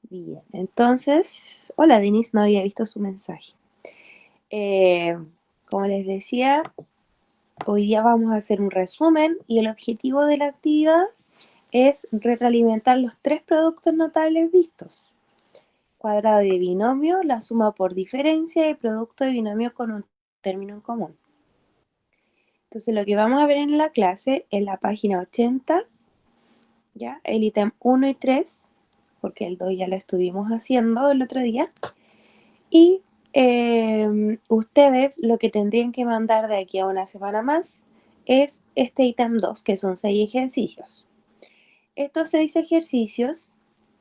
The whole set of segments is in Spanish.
Bien, entonces, hola Denise, no había visto su mensaje. Eh, Como les decía, hoy día vamos a hacer un resumen y el objetivo de la actividad es retroalimentar los tres productos notables vistos. Cuadrado de binomio, la suma por diferencia y producto de binomio con un término en común. Entonces lo que vamos a ver en la clase es la página 80, ¿ya? El ítem 1 y 3, porque el 2 ya lo estuvimos haciendo el otro día. Y ustedes lo que tendrían que mandar de aquí a una semana más es este ítem 2, que son 6 ejercicios. Estos 6 ejercicios,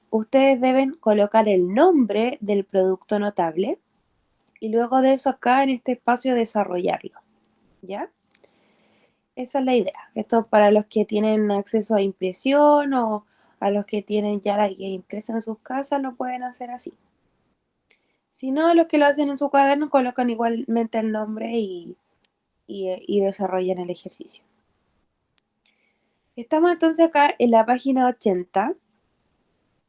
ustedes deben colocar el nombre del producto notable y luego de eso acá en este espacio desarrollarlo, ¿ya? Esa es la idea. Esto para los que tienen acceso a impresión o a los que tienen ya la guía impresa en sus casas, lo pueden hacer así. Si no, los que lo hacen en su cuaderno colocan igualmente el nombre y desarrollan el ejercicio. Estamos entonces acá en la página 80,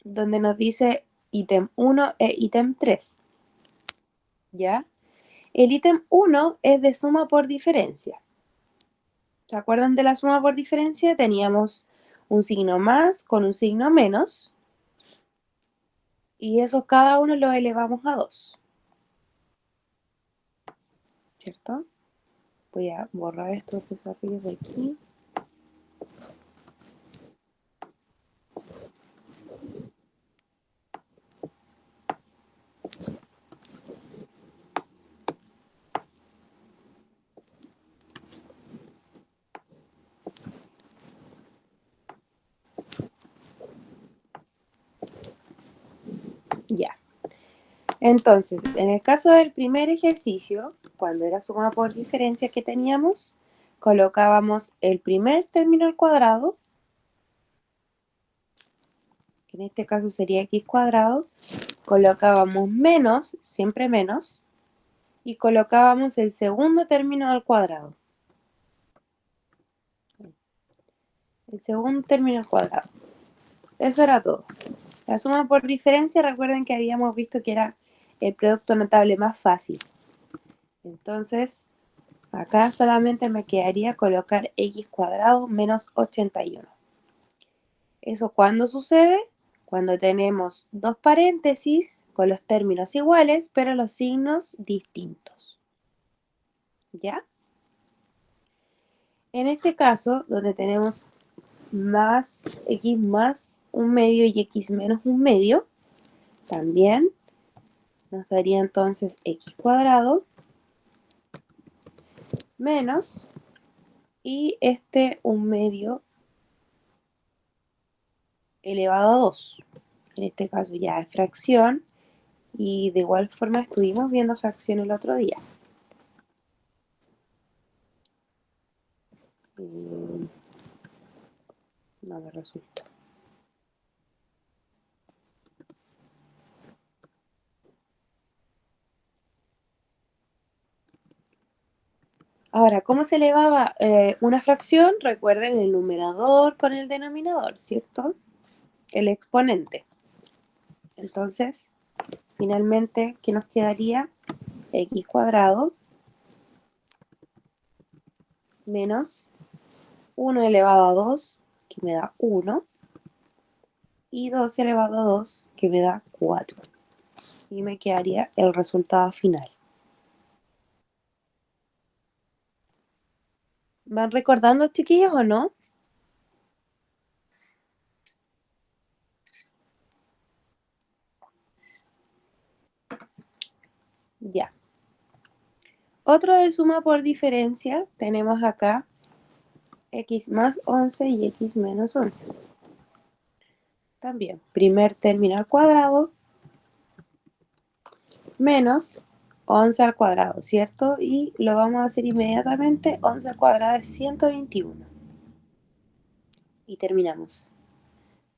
donde nos dice ítem 1 e ítem 3. ¿Ya? El ítem 1 es de suma por diferencia. ¿Se acuerdan de la suma por diferencia? Teníamos un signo más con un signo menos, y eso cada uno lo elevamos a 2. ¿Cierto? Voy a borrar estos desafíos de aquí. Ya. Entonces, en el caso del primer ejercicio, cuando era suma por diferencia que teníamos, colocábamos el primer término al cuadrado, que en este caso sería x cuadrado, colocábamos menos, siempre menos, y colocábamos el segundo término al cuadrado. El segundo término al cuadrado. Eso era todo. La suma por diferencia, recuerden que habíamos visto que era el producto notable más fácil. Entonces, acá solamente me quedaría colocar x cuadrado menos 81. ¿Eso cuándo sucede? Cuando tenemos dos paréntesis con los términos iguales, pero los signos distintos. ¿Ya? En este caso, donde tenemos más x más un medio y x menos un medio, también nos daría entonces x cuadrado menos, y este un medio elevado a 2. En este caso ya es fracción, y de igual forma estuvimos viendo fracción el otro día. No me resultó. Ahora, ¿cómo se elevaba una fracción? Recuerden el numerador con el denominador, ¿cierto? El exponente. Entonces, finalmente, ¿qué nos quedaría? X cuadrado menos 1 elevado a 2, que me da 1, y 2 elevado a 2, que me da 4. Y me quedaría el resultado final. ¿Van recordando, chiquillos, o no? Ya. Otro de suma por diferencia tenemos acá x más 11 y x menos 11. También, primer término al cuadrado menos 11 al cuadrado, ¿cierto? Y lo vamos a hacer inmediatamente. 11 al cuadrado es 121. Y terminamos.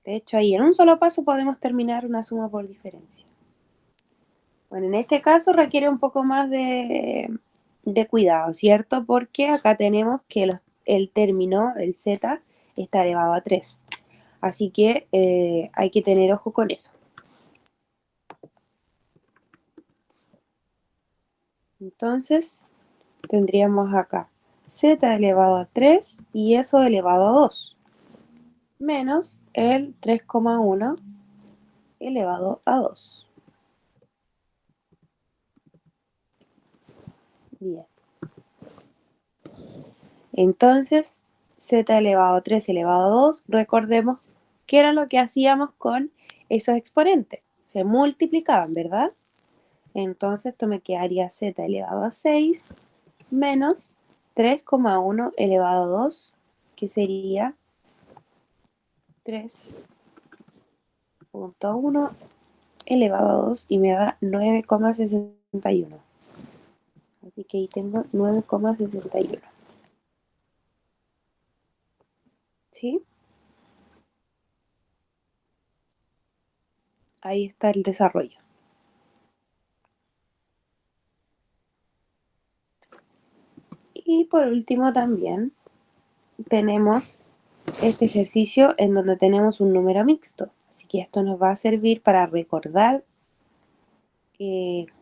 De hecho, ahí en un solo paso podemos terminar una suma por diferencia. Bueno, en este caso requiere un poco más de cuidado, ¿cierto? Porque acá tenemos que el término, el z, está elevado a 3. Así que hay que tener ojo con eso. Entonces, tendríamos acá z elevado a 3 y eso elevado a 2, menos el 3,1 elevado a 2. Bien. Entonces, z elevado a 3 elevado a 2, recordemos que era lo que hacíamos con esos exponentes. Se multiplicaban, ¿verdad? Entonces, esto me quedaría z elevado a 6 menos 3,1 elevado a 2, que sería 3,1 elevado a 2 y me da 9,61. Así que ahí tengo 9,61. ¿Sí? Ahí está el desarrollo. Y por último también tenemos este ejercicio en donde tenemos un número mixto. Así que esto nos va a servir para recordar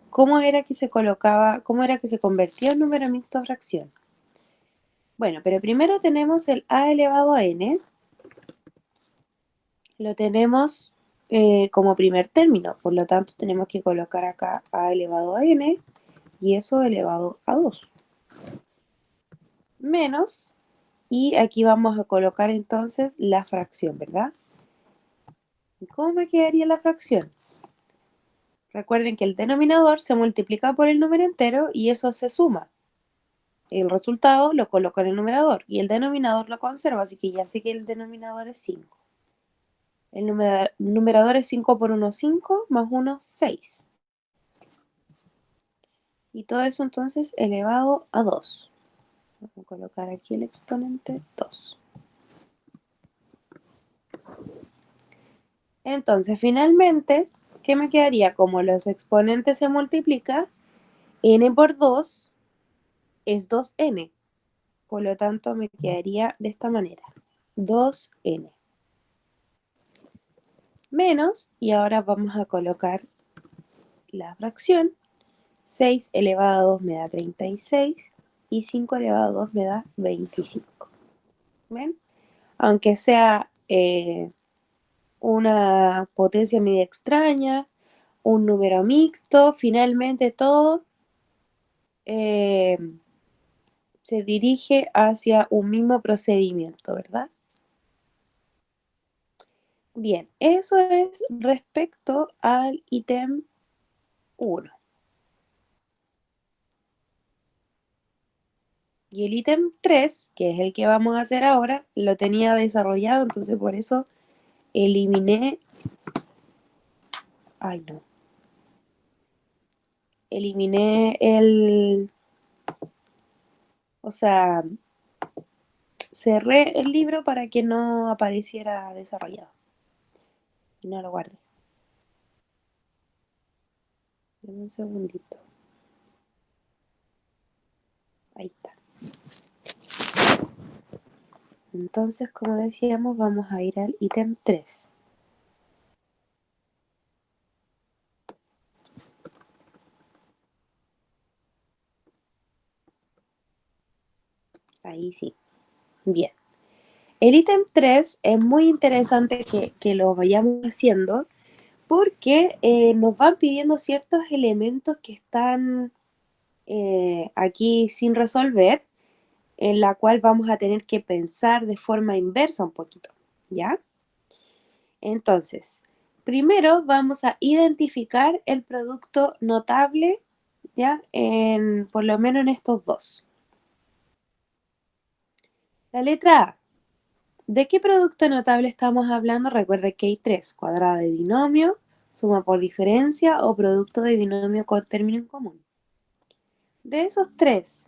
cómo era que se colocaba, cómo era que se convertía un número mixto a fracción. Bueno, pero primero tenemos el a elevado a n. Lo tenemos como primer término, por lo tanto tenemos que colocar acá a elevado a n y eso elevado a 2. Menos, y aquí vamos a colocar entonces la fracción, ¿verdad? ¿Cómo me quedaría la fracción? Recuerden que el denominador se multiplica por el número entero y eso se suma. El resultado lo coloco en el numerador y el denominador lo conservo, así que ya sé que el denominador es 5. El numerador es 5 por 1, 5, más 1, 6. Y todo eso entonces elevado a 2. Voy a colocar aquí el exponente 2. Entonces, finalmente, ¿qué me quedaría? Como los exponentes se multiplican, n por 2 es 2n. Por lo tanto, me quedaría de esta manera. 2n. Menos, y ahora vamos a colocar la fracción. 6 elevado a 2 me da 36 y 5 elevado a 2 me da 25. ¿Ven? Aunque sea una potencia media extraña, un número mixto, finalmente todo eh, se dirige hacia un mismo procedimiento, ¿verdad? Bien, eso es respecto al ítem 1. Y el ítem 3, que es el que vamos a hacer ahora, lo tenía desarrollado, entonces por eso eliminé, ay no, eliminé o sea, cerré el libro para que no apareciera desarrollado. Y no lo guardé. Dame un segundito. Ahí está. Entonces, como decíamos, vamos a ir al ítem 3. Ahí sí. Bien. El ítem 3 es muy interesante que lo vayamos haciendo porque nos van pidiendo ciertos elementos que están aquí sin resolver, en la cual vamos a tener que pensar de forma inversa un poquito, ¿ya? Entonces, primero vamos a identificar el producto notable, ¿ya? Por lo menos en estos dos. La letra A. ¿De qué producto notable estamos hablando? Recuerde que hay tres: cuadrado de binomio, suma por diferencia o producto de binomio con término en común. De esos tres,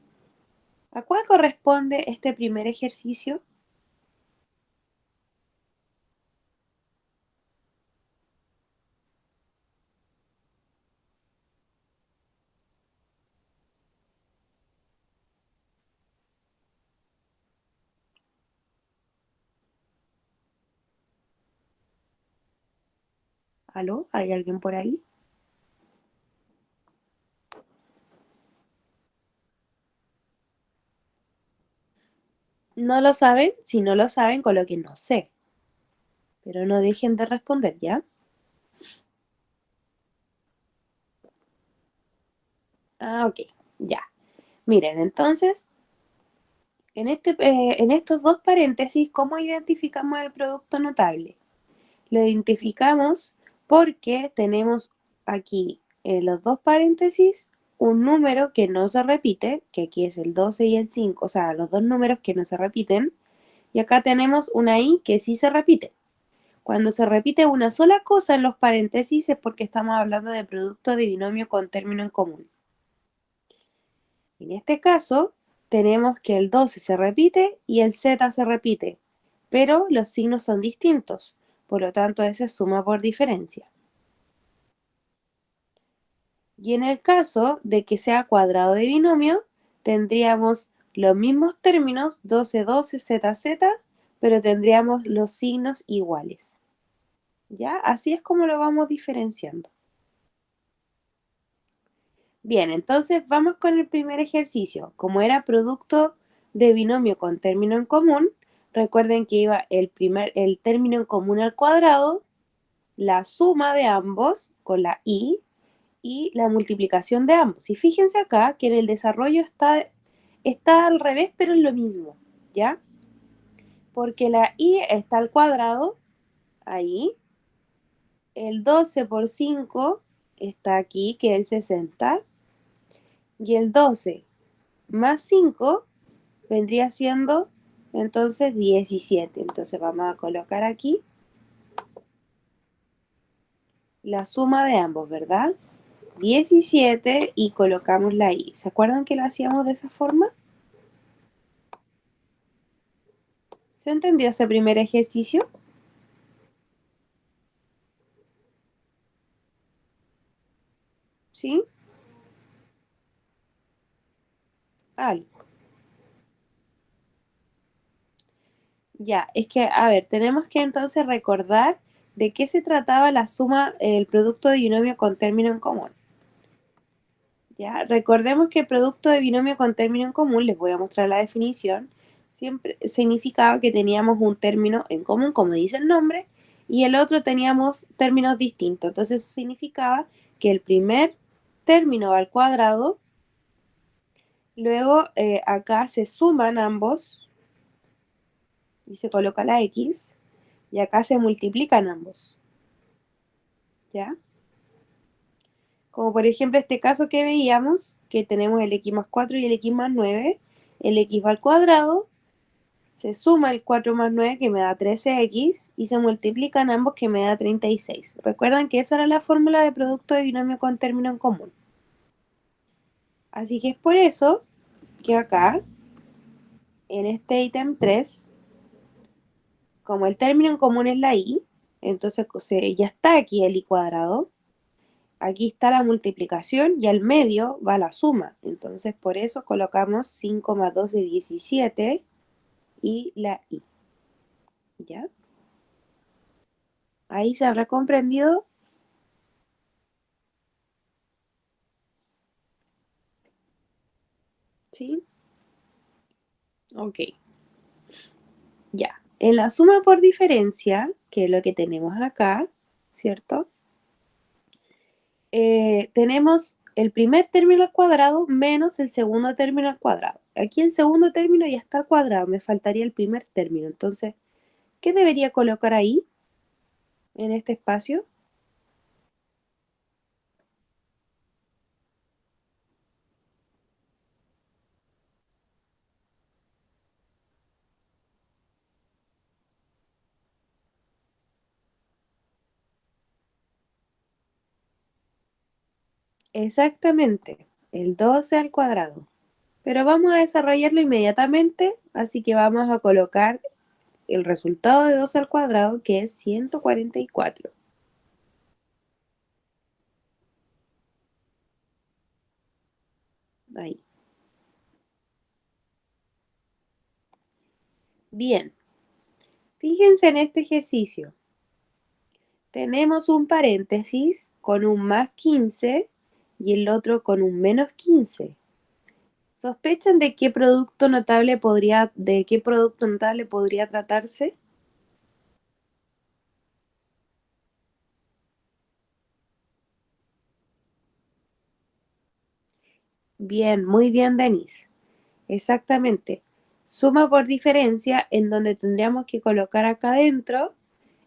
¿a cuál corresponde este primer ejercicio? ¿Aló? ¿Hay alguien por ahí? ¿No lo saben? Si no lo saben, coloquen no sé. Pero no dejen de responder, ¿ya? Ah, ok, ya. Miren, entonces, en estos dos paréntesis, ¿cómo identificamos el producto notable? Lo identificamos porque tenemos aquí en los dos paréntesis un número que no se repite, que aquí es el 12 y el 5, o sea, los dos números que no se repiten, y acá tenemos una i que sí se repite. Cuando se repite una sola cosa en los paréntesis es porque estamos hablando de producto de binomio con término en común. En este caso, tenemos que el 12 se repite y el z se repite, pero los signos son distintos, por lo tanto ese suma por diferencia. Y en el caso de que sea cuadrado de binomio, tendríamos los mismos términos, 12, 12, z, z, pero tendríamos los signos iguales. ¿Ya? Así es como lo vamos diferenciando. Bien, entonces vamos con el primer ejercicio. Como era producto de binomio con término en común, recuerden que iba el término en común al cuadrado, la suma de ambos con la y la multiplicación de ambos. Y fíjense acá que en el desarrollo está al revés, pero es lo mismo, ¿ya? Porque la i está al cuadrado, ahí. El 12 por 5 está aquí, que es 60. Y el 12 más 5 vendría siendo entonces 17. Entonces vamos a colocar aquí la suma de ambos, ¿verdad? 17 y colocamos la i. ¿Se acuerdan que lo hacíamos de esa forma? ¿Se entendió ese primer ejercicio? ¿Sí? Algo. Ya, es que, a ver, tenemos que entonces recordar de qué se trataba la suma, el producto de binomio con término en común. ¿Ya? Recordemos que el producto de binomio con término en común, les voy a mostrar la definición, siempre significaba que teníamos un término en común, como dice el nombre, y el otro teníamos términos distintos. Entonces eso significaba que el primer término va al cuadrado, luego acá se suman ambos y se coloca la x, y acá se multiplican ambos. ¿Ya? Como por ejemplo este caso que veíamos, que tenemos el x más 4 y el x más 9, el x va al cuadrado, se suma el 4 más 9 que me da 13x y se multiplican ambos que me da 36. Recuerdan que esa era la fórmula de producto de binomio con término en común. Así que es por eso que acá, en este ítem 3, como el término en común es la i, entonces ya está aquí el i cuadrado, aquí está la multiplicación y al medio va la suma. Entonces por eso colocamos 5 más 2 de 17 y la i. ¿Ya? Ahí se habrá comprendido. ¿Sí? Ok. Ya. En la suma por diferencia, que es lo que tenemos acá, ¿cierto? Tenemos el primer término al cuadrado menos el segundo término al cuadrado. Aquí el segundo término ya está al cuadrado, me faltaría el primer término. Entonces, ¿qué debería colocar ahí, en este espacio? Exactamente, el 12 al cuadrado. Pero vamos a desarrollarlo inmediatamente, así que vamos a colocar el resultado de 12 al cuadrado, que es 144. Ahí. Bien, fíjense en este ejercicio. Tenemos un paréntesis con un más 15 y el otro con un menos 15. ¿Sospechan de qué producto notable podría tratarse? Bien, muy bien, Denise. Exactamente. Suma por diferencia, en donde tendríamos que colocar acá adentro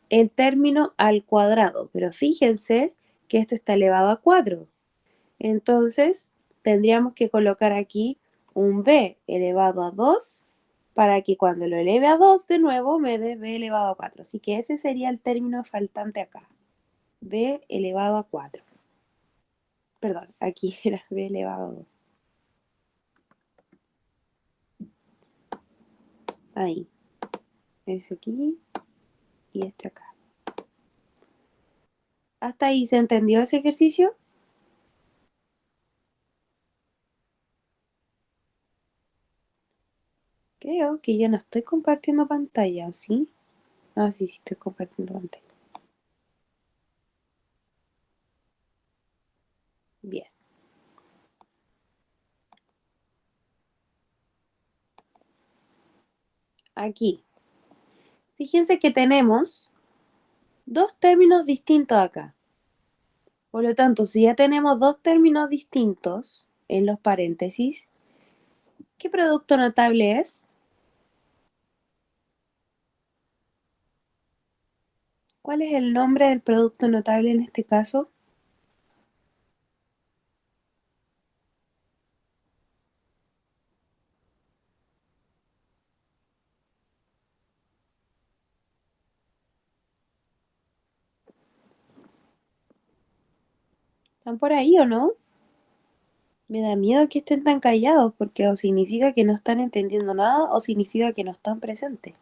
el término al cuadrado. Pero fíjense que esto está elevado a 4. Entonces, tendríamos que colocar aquí un b elevado a 2 para que cuando lo eleve a 2 de nuevo me dé b elevado a 4. Así que ese sería el término faltante acá. B elevado a 4. Perdón, aquí era b elevado a 2. Ahí. Ese aquí y este acá. ¿Hasta ahí se entendió ese ejercicio? Creo que yo no estoy compartiendo pantalla, ¿sí? Ah, sí, sí estoy compartiendo pantalla. Bien. Aquí. Fíjense que tenemos dos términos distintos acá. Por lo tanto, si ya tenemos dos términos distintos en los paréntesis, ¿qué producto notable es? ¿Cuál es el nombre del producto notable en este caso? ¿Están por ahí o no? Me da miedo que estén tan callados porque o significa que no están entendiendo nada o significa que no están presentes.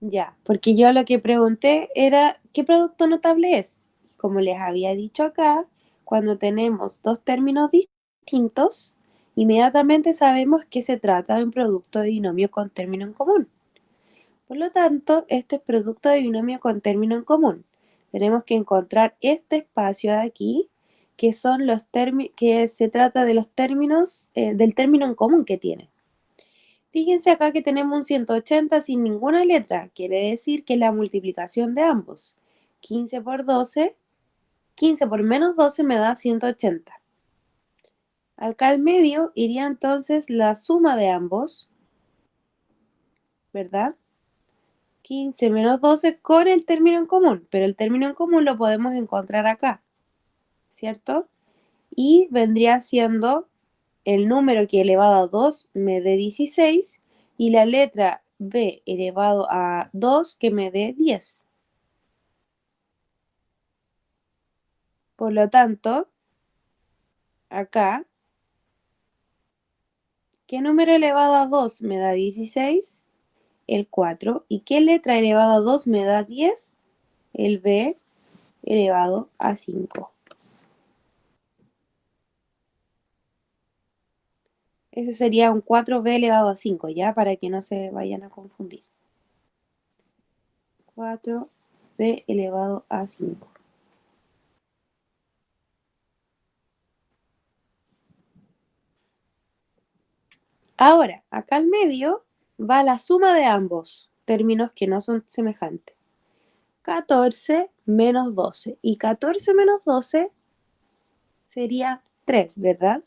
Ya, porque yo lo que pregunté era, ¿qué producto notable es? Como les había dicho acá, cuando tenemos dos términos distintos, inmediatamente sabemos que se trata de un producto de binomio con término en común. Por lo tanto, este es producto de binomio con término en común. Tenemos que encontrar este espacio de aquí, que son los que se trata de los términos, del término en común que tiene. Fíjense acá que tenemos un 180 sin ninguna letra, quiere decir que la multiplicación de ambos, 15 por 12, 15 por menos 12 me da 180. Acá al medio iría entonces la suma de ambos, ¿verdad? 15 menos 12 con el término en común, pero el término en común lo podemos encontrar acá, ¿cierto? Y vendría siendo el número que elevado a 2 me dé 16 y la letra b elevado a 2 que me dé 10. Por lo tanto, acá, ¿qué número elevado a 2 me da 16? El 4. ¿Y qué letra elevado a 2 me da 10? El b elevado a 5. Ese sería un 4b elevado a 5, ¿ya? Para que no se vayan a confundir. 4b elevado a 5. Ahora, acá al medio va la suma de ambos términos que no son semejantes. 14 menos 12. Y 14 menos 12 sería 3, ¿verdad?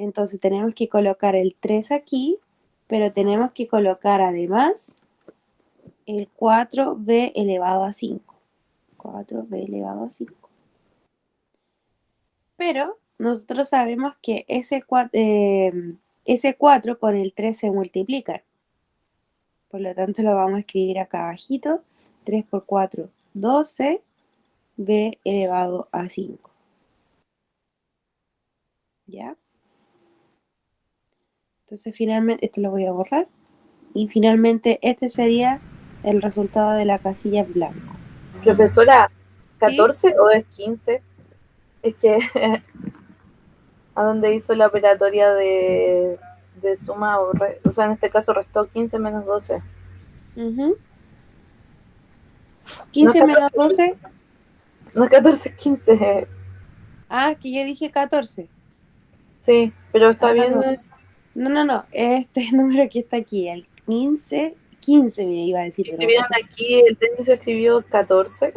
Entonces tenemos que colocar el 3 aquí, pero tenemos que colocar además el 4b elevado a 5. 4b elevado a 5. Pero nosotros sabemos que ese 4 con el 3 se multiplican. Por lo tanto lo vamos a escribir acá abajito. 3 por 4, 12, b elevado a 5. ¿Ya? Entonces finalmente, esto lo voy a borrar. Y finalmente este sería el resultado de la casilla en blanco. Profesora, ¿Sí? ¿14 o es 15? Es que a donde hizo la operatoria de suma, o sea, en este caso restó 15 menos 12. Ujú. No es 15 menos 14, 12. no es 14, es 15. Ah, que yo dije 14. Sí, pero está Ah, bien. no. No, no, no. Este número que está aquí, el 15 me iba a decir, pero no Escribieron 14. aquí, el tenis escribió 14,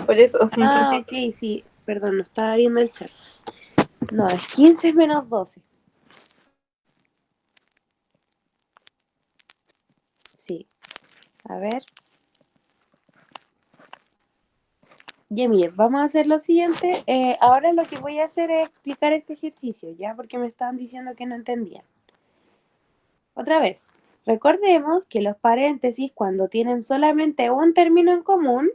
por eso. Ah, ok, sí. Perdón, no estaba viendo el chat. No, es 15 menos 12. Sí. A ver. Ya, miren, vamos a hacer lo siguiente. Ahora lo que voy a hacer es explicar este ejercicio, ¿ya? Porque me estaban diciendo que no entendían. Otra vez, recordemos que los paréntesis, cuando tienen solamente un término en común,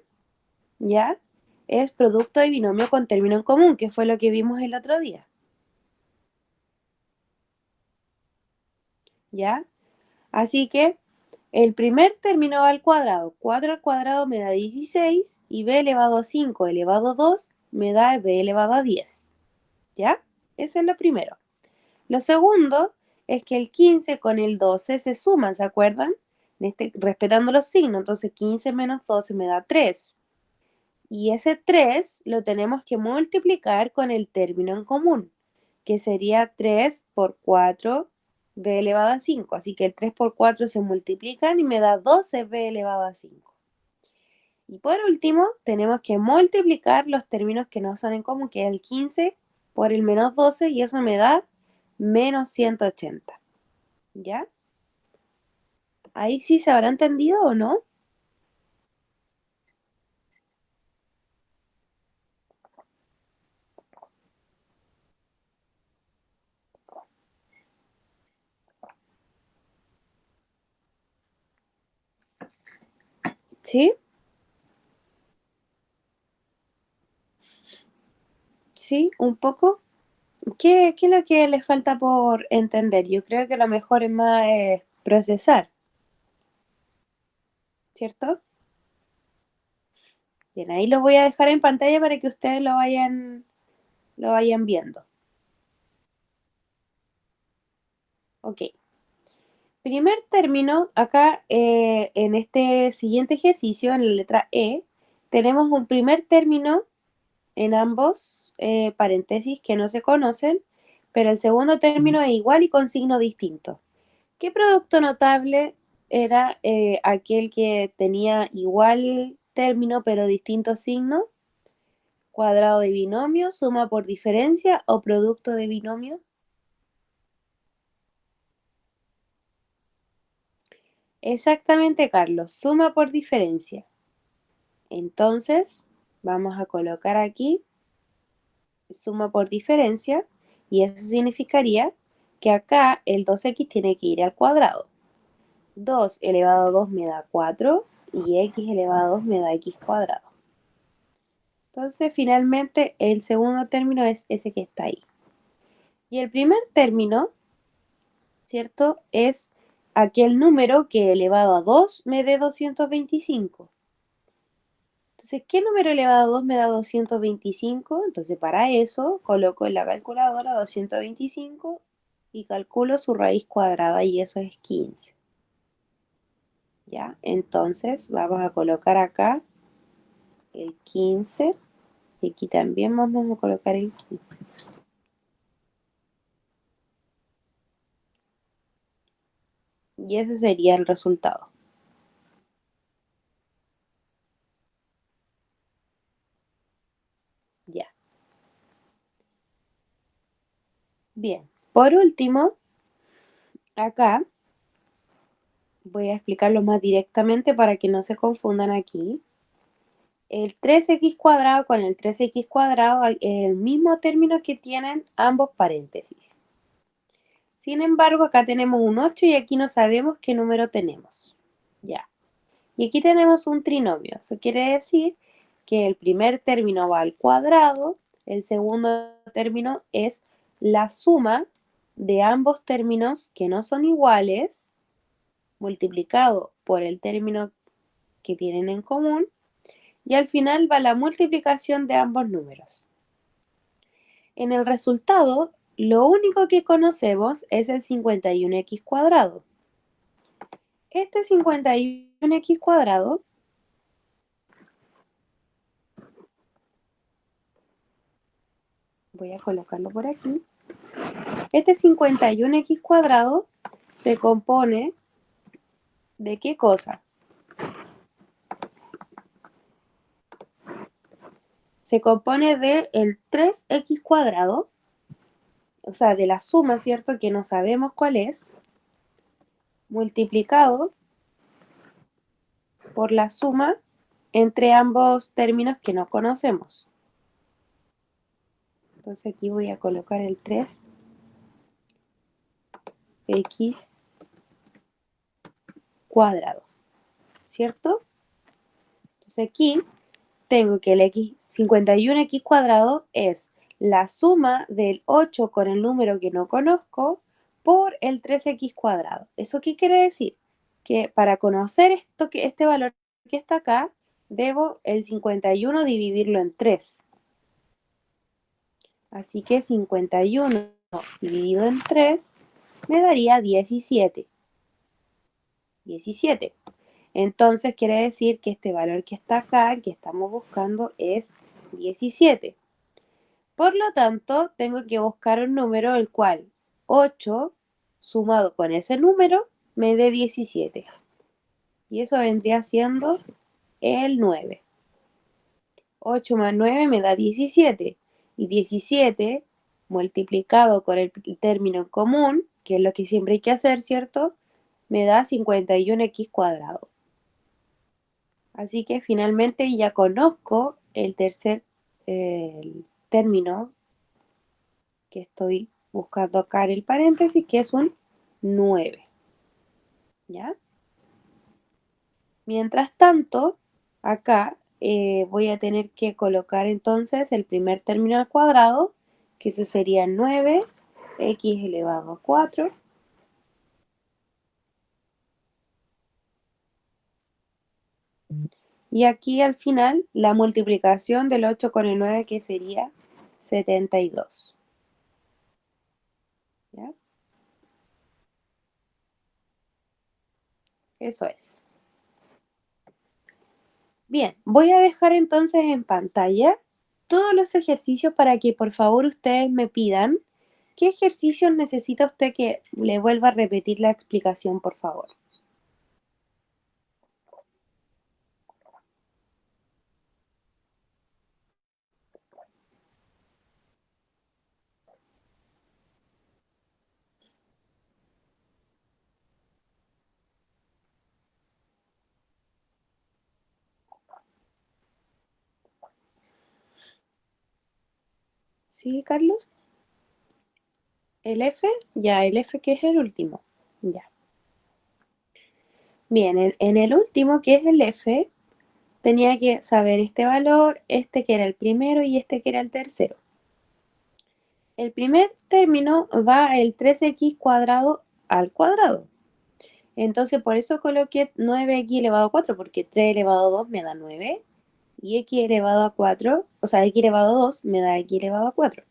¿ya? Es producto de binomio con término en común, que fue lo que vimos el otro día, ¿ya? Así que el primer término va al cuadrado. 4 al cuadrado me da 16 y b elevado a 5 elevado a 2 me da b elevado a 10, ¿ya? Ese es lo primero. Lo segundo es que el 15 con el 12 se suman, ¿se acuerdan? Respetando los signos, entonces 15 menos 12 me da 3. Y ese 3 lo tenemos que multiplicar con el término en común, que sería 3 por 4 b elevado a 5. Así que el 3 por 4 se multiplican y me da 12 b elevado a 5. Y por último, tenemos que multiplicar los términos que no son en común, que es el 15 por el menos 12, y eso me da menos 180. ¿Ya? Ahí sí se habrá entendido o no. ¿Sí? ¿Sí? ¿Un poco? ¿Qué es lo que les falta por entender? Yo creo que lo mejor es más procesar, ¿cierto? Bien, ahí lo voy a dejar en pantalla para que ustedes lo vayan viendo. Ok. Primer término, acá en este siguiente ejercicio, en la letra E, tenemos un primer término en ambos paréntesis que no se conocen, pero el segundo término es igual y con signo distinto. ¿Qué producto notable era aquel que tenía igual término pero distinto signo? ¿Cuadrado de binomio, suma por diferencia o producto de binomio? Exactamente, Carlos, suma por diferencia. Entonces, vamos a colocar aquí suma por diferencia y eso significaría que acá el 2x tiene que ir al cuadrado. 2 elevado a 2 me da 4 y x elevado a 2 me da x cuadrado. Entonces, finalmente, el segundo término es ese que está ahí. Y el primer término, ¿cierto? Es aquel número que elevado a 2 me dé 225. Entonces, ¿qué número elevado a 2 me da 225? Entonces, para eso, coloco en la calculadora 225 y calculo su raíz cuadrada y eso es 15. ¿Ya? Entonces, vamos a colocar acá el 15 y aquí también vamos a colocar el 15. Y ese sería el resultado. Ya. Bien. Por último, acá voy a explicarlo más directamente para que no se confundan aquí. El 3x cuadrado con el 3x cuadrado es el mismo término que tienen ambos paréntesis. Sin embargo, acá tenemos un 8 y aquí no sabemos qué número tenemos. Ya. Y aquí tenemos un trinomio. Eso quiere decir que el primer término va al cuadrado, el segundo término es la suma de ambos términos que no son iguales, multiplicado por el término que tienen en común, y al final va la multiplicación de ambos números. En el resultado, lo único que conocemos es el 51x cuadrado. Este 51x cuadrado voy a colocarlo por aquí. Este 51x cuadrado se compone ¿de qué cosa? Se compone de el 3x cuadrado, o sea, de la suma, ¿cierto? Que no sabemos cuál es, multiplicado por la suma entre ambos términos que no conocemos. Entonces aquí voy a colocar el 3x cuadrado, ¿cierto? Entonces aquí tengo que el 51x cuadrado es la suma del 8 con el número que no conozco por el 3x cuadrado. ¿Eso qué quiere decir? Que para conocer este valor que está acá, debo el 51 dividirlo en 3. Así que 51 dividido en 3 me daría 17. 17. Entonces quiere decir que este valor que está acá, que estamos buscando, es 17. Por lo tanto, tengo que buscar un número el cual 8 sumado con ese número me dé 17. Y eso vendría siendo el 9. 8 más 9 me da 17. Y 17 multiplicado por el término común, que es lo que siempre hay que hacer, ¿cierto? Me da 51x cuadrado. Así que finalmente ya conozco el tercer término que estoy buscando acá en el paréntesis, que es un 9. ¿Ya? Mientras tanto, acá voy a tener que colocar entonces el primer término al cuadrado, que eso sería 9x elevado a 4. Y aquí al final la multiplicación del 8 con el 9, que sería 72. ¿Ya? Eso es. Bien, voy a dejar entonces en pantalla todos los ejercicios para que por favor ustedes me pidan qué ejercicios necesita usted que le vuelva a repetir la explicación, por favor. ¿Sí, Carlos? ¿El F? Ya, el F que es el último. Ya. Bien, en el último, que es el F, tenía que saber este valor, este que era el primero y este que era el tercero. El primer término va el 3x cuadrado al cuadrado. Entonces, por eso coloqué 9x elevado a 4, porque 3 elevado a 2 me da 9, y x elevado a 4, o sea, x elevado a 2 me da x elevado a 4.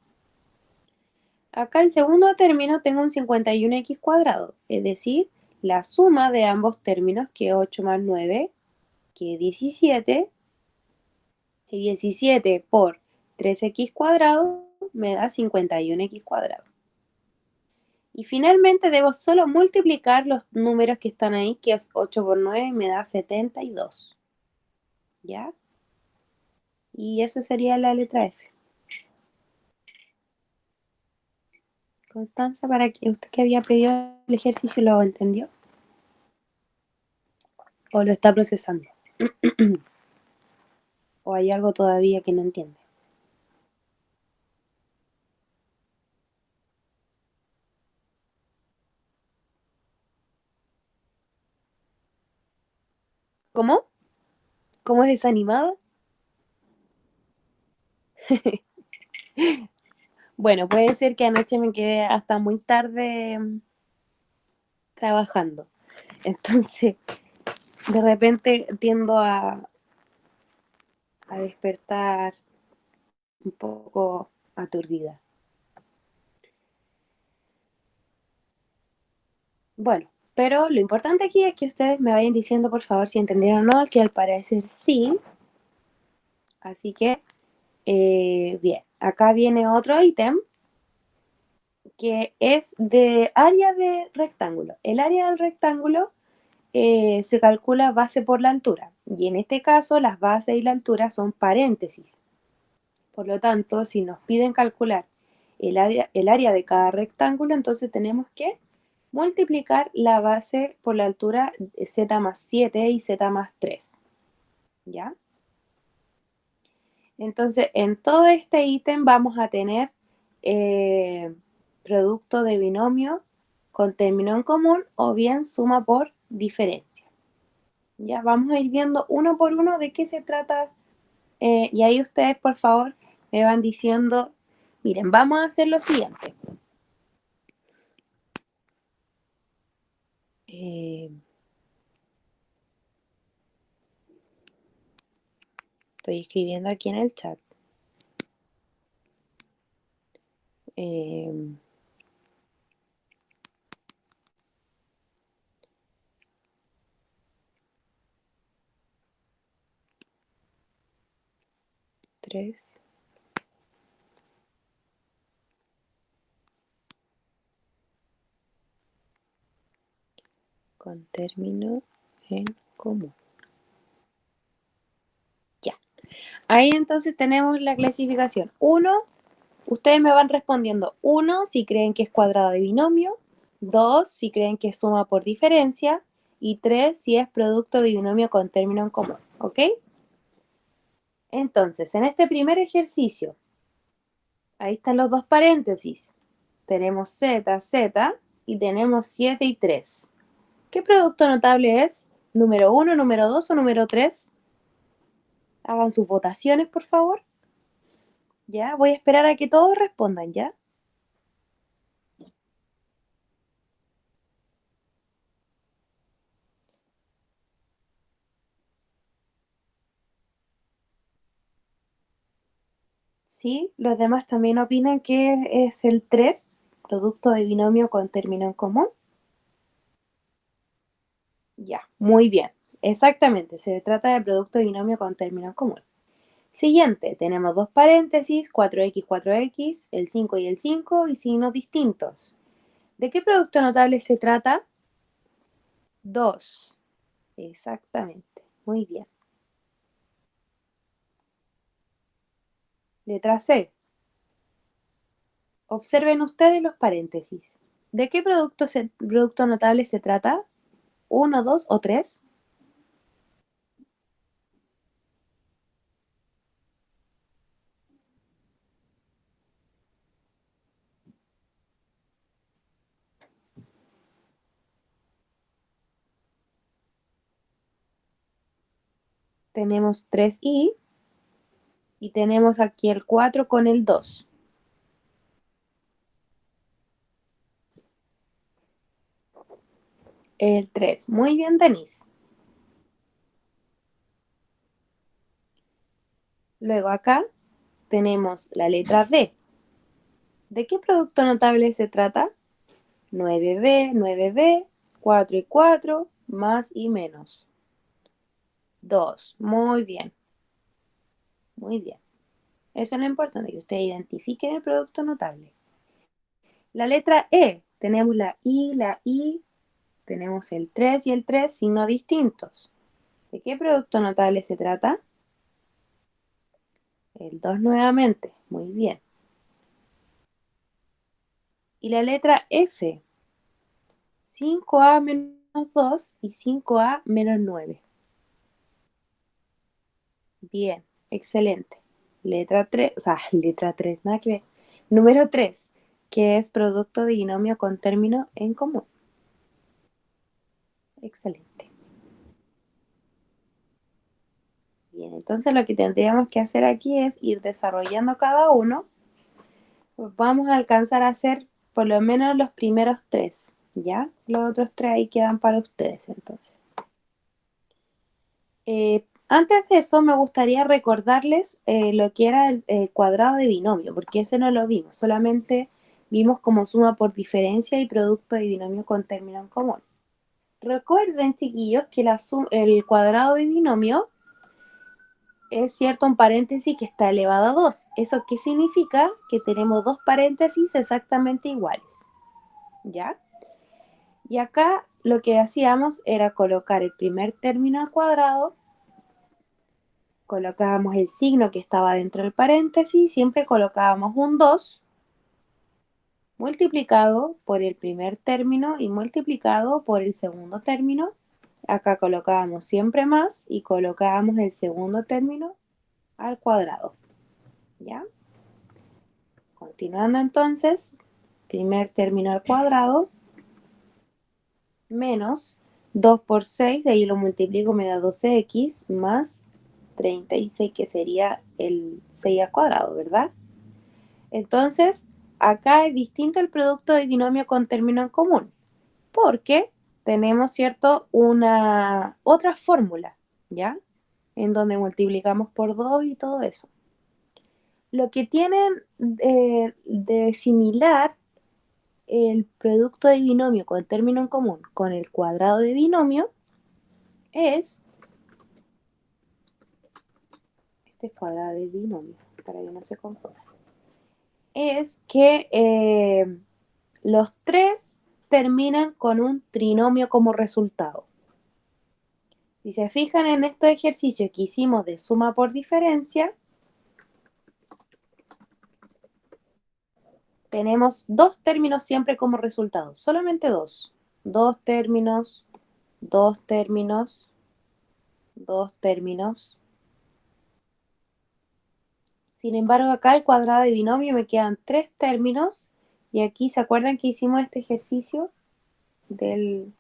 Acá en segundo término tengo un 51x cuadrado, es decir, la suma de ambos términos, que es 8 más 9, que es 17, y 17 por 3x cuadrado me da 51x cuadrado. Y finalmente debo solo multiplicar los números que están ahí, que es 8 por 9 me da 72. ¿Ya? Y eso sería la letra F. Constanza, para que usted que había pedido el ejercicio, ¿lo entendió? ¿O lo está procesando? ¿O hay algo todavía que no entiende? ¿Cómo? ¿Cómo es desanimada? Bueno, puede ser que anoche me quedé hasta muy tarde trabajando. Entonces, de repente tiendo a despertar un poco aturdida. Bueno, pero lo importante aquí es que ustedes me vayan diciendo, por favor, si entendieron o no, que al parecer sí. Así que, bien, acá viene otro ítem que es de área de rectángulo. El área del rectángulo se calcula base por la altura. Y en este caso, las bases y la altura son paréntesis. Por lo tanto, si nos piden calcular el área de cada rectángulo, entonces tenemos que multiplicar la base por la altura de z más 7 y z más 3. ¿Ya? Entonces, en todo este ítem vamos a tener eh, producto de binomio con término en común o bien suma por diferencia. Ya vamos a ir viendo uno por uno de qué se trata y ahí ustedes, por favor, me van diciendo, miren, vamos a hacer lo siguiente. Eh, Estoy escribiendo aquí en el chat. Eh, 3 con término en común. Ya. Ahí entonces tenemos la clasificación. 1, ustedes me van respondiendo 1 si creen que es cuadrado de binomio, 2 si creen que es suma por diferencia y 3 si es producto de binomio con término en común. ¿Ok? Entonces, en este primer ejercicio, ahí están los dos paréntesis. Tenemos z, z y tenemos 7 y 3. ¿Qué producto notable es? ¿Número 1, número 2 o número 3? Hagan sus votaciones, por favor. Ya, voy a esperar a que todos respondan, ¿ya? Sí, los demás también opinan que es el 3, producto de binomio con término en común. Ya, muy bien. Exactamente, se trata de producto de binomio con término en común. Siguiente, tenemos dos paréntesis, 4x, 4x, el 5 y el 5 y signos distintos. ¿De qué producto notable se trata? 2. Exactamente, muy bien. Letra C. Observen ustedes los paréntesis. ¿De qué producto notable se trata? ¿Uno, 2 o 3? Tenemos 3i y tenemos aquí el 4 con el 2. El 3. Muy bien, Denise. Luego acá tenemos la letra D. ¿De qué producto notable se trata? 9b, 9b, 4 y 4, más y menos. 2. Muy bien, muy bien. Eso es lo importante, que ustedes identifiquen el producto notable. La letra E, tenemos la I, tenemos el 3 y el 3, signos distintos. ¿De qué producto notable se trata? El 2 nuevamente, muy bien. Y la letra F, 5a menos 2 y 5a menos 9. Bien, excelente. Letra 3, o sea, letra 3, nada que ver. Número 3, que es producto de binomio con término en común. Excelente. Bien, entonces lo que tendríamos que hacer aquí es ir desarrollando cada uno. Vamos a alcanzar a hacer por lo menos los primeros 3, ¿ya? Los otros 3 ahí quedan para ustedes entonces. Antes de eso me gustaría recordarles lo que era el cuadrado de binomio, porque ese no lo vimos, solamente vimos como suma por diferencia y producto de binomio con término en común. Recuerden, chiquillos, que el cuadrado de binomio es cierto un paréntesis que está elevado a 2. ¿Eso qué significa? Que tenemos dos paréntesis exactamente iguales. ¿Ya? Y acá lo que hacíamos era colocar el primer término al cuadrado, colocábamos el signo que estaba dentro del paréntesis, siempre colocábamos un 2 multiplicado por el primer término y multiplicado por el segundo término. Acá colocábamos siempre más y colocábamos el segundo término al cuadrado. ¿Ya? Continuando entonces, primer término al cuadrado menos 2 por 6, de ahí lo multiplico, me da 12x más 36, que sería el 6 al cuadrado, ¿verdad? Entonces, acá es distinto el producto de binomio con término en común, porque tenemos, ¿cierto?, una otra fórmula, ¿ya? En donde multiplicamos por 2 y todo eso. Lo que tienen de similar el producto de binomio con término en común con el cuadrado de binomio es este cuadrado de binomio, para que no se confunda, es que los tres terminan con un trinomio como resultado. Si se fijan en estos ejercicios que hicimos de suma por diferencia, tenemos dos términos siempre como resultado, solamente dos. Dos términos, dos términos, dos términos. Sin embargo, acá el cuadrado de binomio me quedan tres términos y aquí, ¿se acuerdan que hicimos este ejercicio del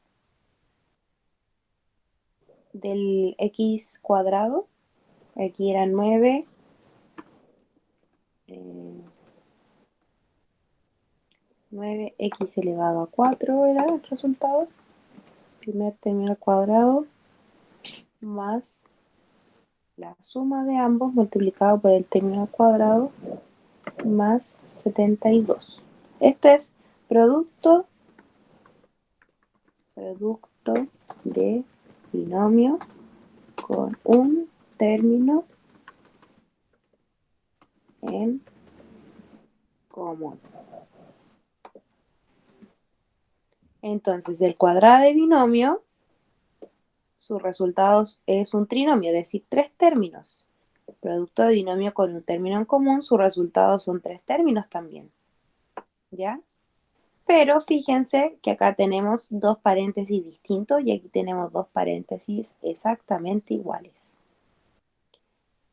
x cuadrado? Aquí eran 9, 9x elevado a 4 era el resultado. Primer término al cuadrado más la suma de ambos multiplicado por el término al cuadrado más 72. Este es producto de binomio con un término en común. Entonces, el cuadrado de binomio, sus resultados es un trinomio, es decir, tres términos. El producto de binomio con un término en común, sus resultados son tres términos también. ¿Ya? Pero fíjense que acá tenemos dos paréntesis distintos y aquí tenemos dos paréntesis exactamente iguales.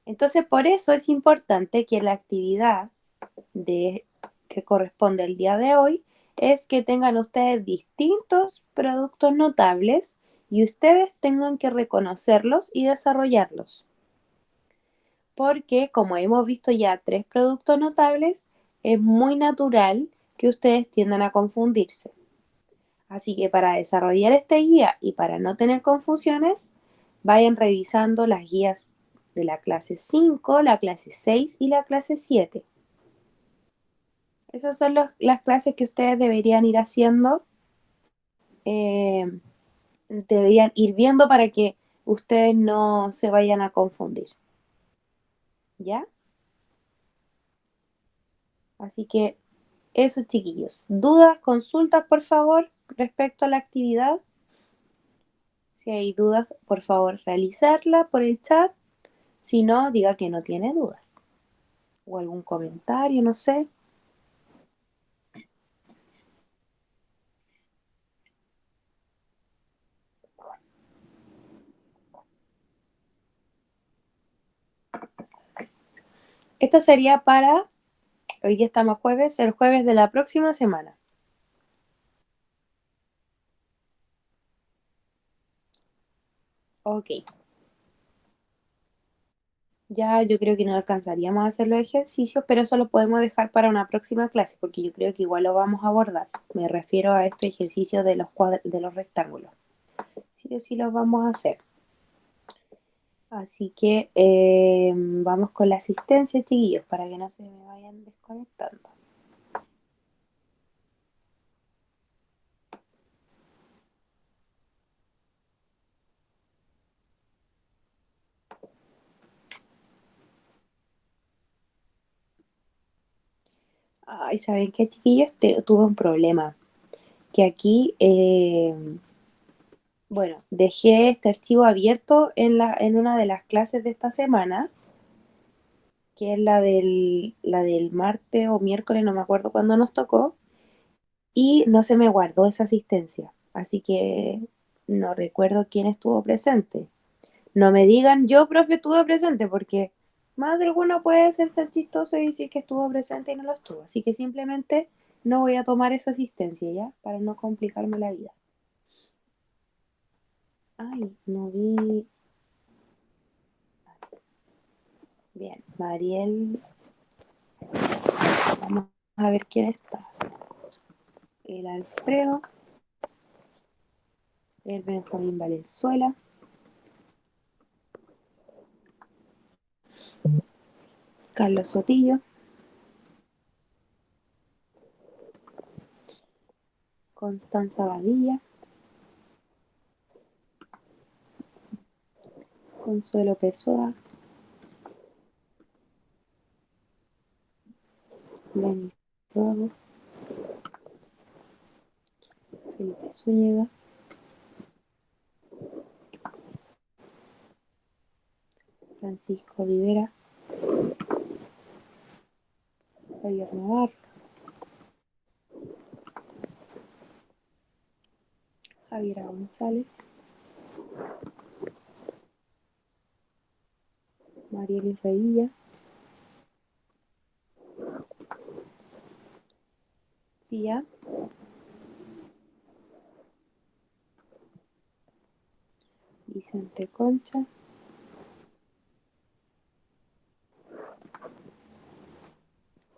Entonces, por eso es importante que la actividad que corresponde al día de hoy es que tengan ustedes distintos productos notables y ustedes tengan que reconocerlos y desarrollarlos. Porque como hemos visto ya tres productos notables, es muy natural que ustedes tiendan a confundirse. Así que para desarrollar esta guía y para no tener confusiones, vayan revisando las guías de la clase 5, la clase 6 y la clase 7. Esas son las clases que ustedes deberían ir haciendo, deberían ir viendo para que ustedes no se vayan a confundir. ¿Ya? Así que eso, chiquillos. ¿Dudas, consultas, por favor, respecto a la actividad? Si hay dudas, por favor, realizarla por el chat. Si no, diga que no tiene dudas. O algún comentario, no sé. Esto sería para, hoy día estamos jueves, el jueves de la próxima semana. Ok. Ya yo creo que no alcanzaríamos a hacer los ejercicios, pero eso lo podemos dejar para una próxima clase, porque yo creo que igual lo vamos a abordar. Me refiero a estos ejercicios de los rectángulos. Sí o sí los vamos a hacer. Así que vamos con la asistencia, chiquillos, para que no se me vayan desconectando. Ay, ¿saben qué, chiquillos? Tuve un problema. Que aquí, bueno, dejé este archivo abierto en una de las clases de esta semana, que es la del martes o miércoles, no me acuerdo cuándo nos tocó, y no se me guardó esa asistencia. Así que no recuerdo quién estuvo presente. No me digan yo, profe, estuve presente, porque más de alguno puede hacerse el chistoso y decir que estuvo presente y no lo estuvo. Así que simplemente no voy a tomar esa asistencia, ¿ya? Para no complicarme la vida. Ay, no vi. Bien, Mariel. Vamos a ver quién está. El Alfredo, el Benjamín Valenzuela, Carlos Sotillo, Constanza Badilla, Consuelo Pessoa, Lenny Robo, Felipe Zúñiga, Francisco Rivera, Javier Navarro, Javiera González, Marieli Revilla, Pía, Vicente Concha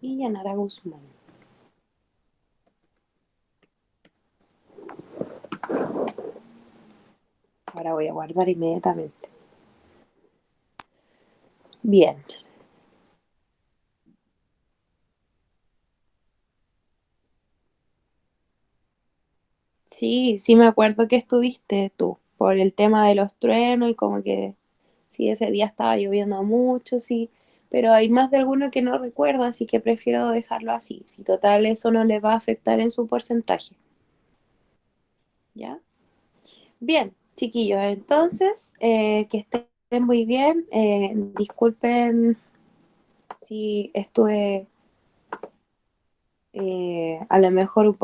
y Yanara Guzmán. Ahora voy a guardar inmediatamente. Bien. Sí, sí me acuerdo que estuviste tú, por el tema de los truenos y como que sí, ese día estaba lloviendo mucho, sí, pero hay más de alguno que no recuerdo, así que prefiero dejarlo así. Si total eso no le va a afectar en su porcentaje, ¿ya? Bien, chiquillos, entonces, que estén muy bien. Disculpen si estuve a lo mejor un poco